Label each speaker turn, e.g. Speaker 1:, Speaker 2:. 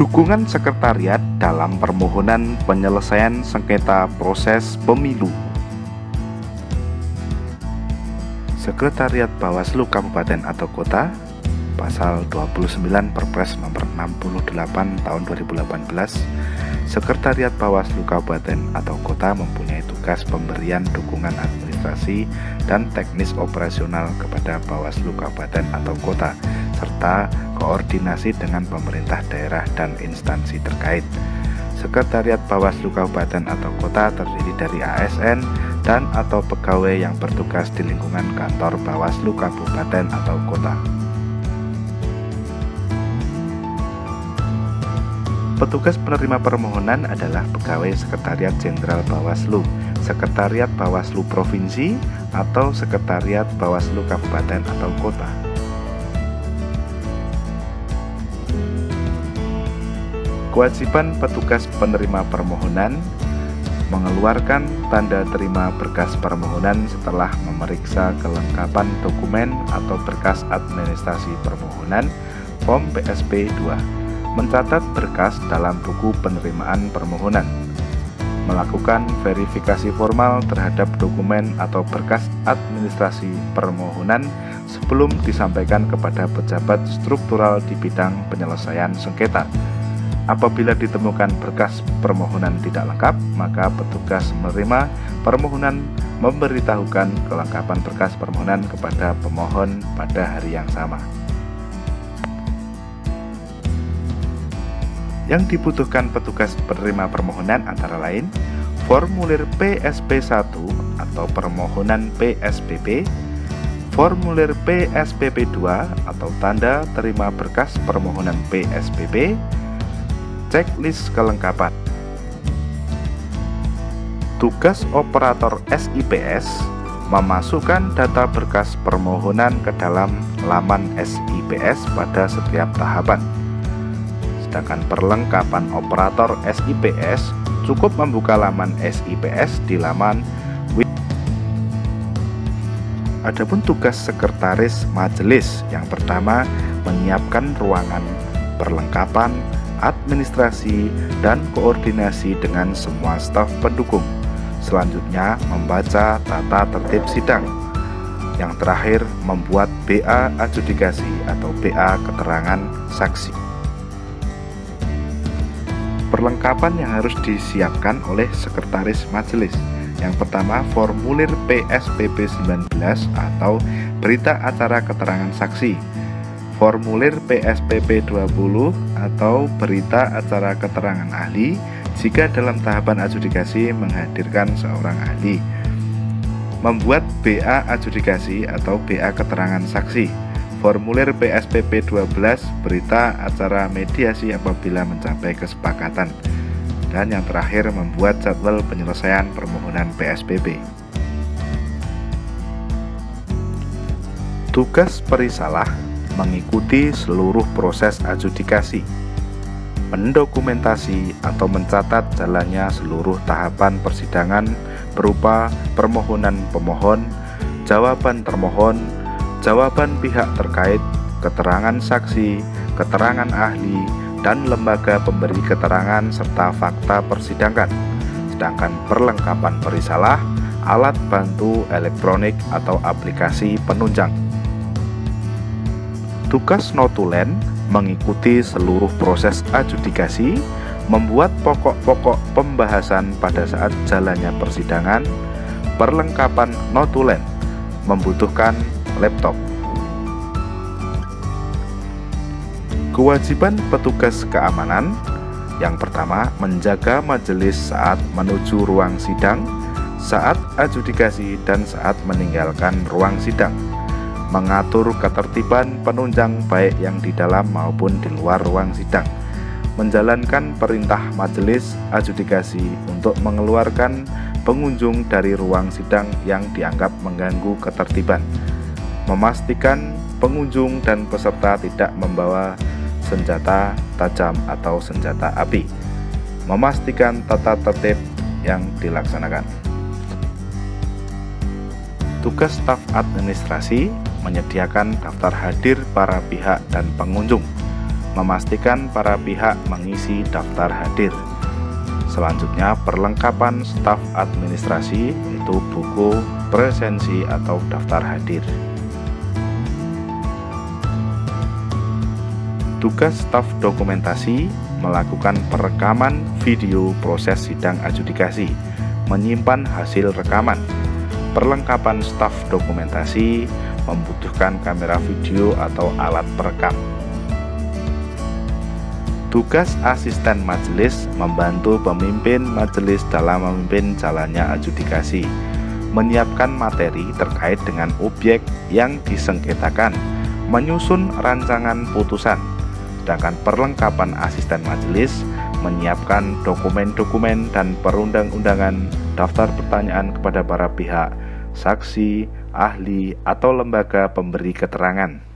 Speaker 1: Dukungan sekretariat dalam permohonan penyelesaian sengketa proses pemilu. Sekretariat Bawaslu Kabupaten atau Kota, Pasal 29 Perpres Nomor 68 Tahun 2018, Sekretariat Bawaslu Kabupaten atau Kota mempunyai tugas pemberian dukungan administrasi dan teknis operasional kepada Bawaslu Kabupaten atau Kota, serta koordinasi dengan pemerintah daerah dan instansi terkait. Sekretariat Bawaslu Kabupaten atau Kota terdiri dari ASN dan atau pegawai yang bertugas di lingkungan kantor Bawaslu Kabupaten atau Kota. Petugas penerima permohonan adalah pegawai Sekretariat Jenderal Bawaslu, Sekretariat Bawaslu Provinsi, atau Sekretariat Bawaslu Kabupaten atau Kota. Kewajiban petugas penerima permohonan mengeluarkan tanda terima berkas permohonan setelah memeriksa kelengkapan dokumen atau berkas administrasi permohonan Form PSP 2, mencatat berkas dalam buku penerimaan permohonan, melakukan verifikasi formal terhadap dokumen atau berkas administrasi permohonan sebelum disampaikan kepada pejabat struktural di bidang penyelesaian sengketa. Apabila ditemukan berkas permohonan tidak lengkap, maka petugas menerima permohonan memberitahukan kelengkapan berkas permohonan kepada pemohon pada hari yang sama. Yang dibutuhkan petugas penerima permohonan antara lain formulir PSP1 atau permohonan PSPP, formulir PSPP2 atau tanda terima berkas permohonan PSPP, checklist kelengkapan. Tugas operator SIPS memasukkan data berkas permohonan ke dalam laman SIPS pada setiap tahapan. Sedangkan perlengkapan operator SIPS cukup membuka laman SIPS di laman Adapun tugas sekretaris majelis yang pertama menyiapkan ruangan perlengkapan administrasi, dan koordinasi dengan semua staf pendukung. Selanjutnya, membaca tata tertib sidang. Yang terakhir, membuat BA adjudikasi atau BA keterangan saksi. Perlengkapan yang harus disiapkan oleh sekretaris majelis. Yang pertama, formulir PSPP 19 atau berita acara keterangan saksi. Formulir PSPP 20 atau berita acara keterangan ahli jika dalam tahapan adjudikasi menghadirkan seorang ahli. Membuat BA adjudikasi atau BA keterangan saksi. Formulir PSPP 12 berita acara mediasi apabila mencapai kesepakatan. Dan yang terakhir, membuat jadwal penyelesaian permohonan PSPP. Tugas perisalah mengikuti seluruh proses adjudikasi, mendokumentasi atau mencatat jalannya seluruh tahapan persidangan berupa permohonan pemohon, jawaban termohon, jawaban pihak terkait, keterangan saksi, keterangan ahli, dan lembaga pemberi keterangan serta fakta persidangan. Sedangkan perlengkapan perisalah, alat bantu elektronik atau aplikasi penunjang. Tugas notulen mengikuti seluruh proses adjudikasi, membuat pokok-pokok pembahasan pada saat jalannya persidangan. Perlengkapan notulen membutuhkan laptop. Kewajiban petugas keamanan yang pertama, menjaga majelis saat menuju ruang sidang, saat adjudikasi, dan saat meninggalkan ruang sidang. Mengatur ketertiban penunjang baik yang di dalam maupun di luar ruang sidang, menjalankan perintah majelis adjudikasi untuk mengeluarkan pengunjung dari ruang sidang yang dianggap mengganggu ketertiban, memastikan pengunjung dan peserta tidak membawa senjata tajam atau senjata api, memastikan tata tertib yang dilaksanakan. Tugas staf administrasi menyediakan daftar hadir para pihak dan pengunjung, memastikan para pihak mengisi daftar hadir. Selanjutnya, perlengkapan staf administrasi, yaitu buku, presensi, atau daftar hadir. Tugas staf dokumentasi melakukan perekaman video proses sidang adjudikasi, menyimpan hasil rekaman. Perlengkapan staf dokumentasi membutuhkan kamera video atau alat perekam. Tugas asisten majelis membantu pemimpin majelis dalam memimpin jalannya adjudikasi, menyiapkan materi terkait dengan objek yang disengketakan, menyusun rancangan putusan. Sedangkan perlengkapan asisten majelis menyiapkan dokumen-dokumen dan perundang-undangan, daftar pertanyaan kepada para pihak, saksi, ahli, atau lembaga pemberi keterangan.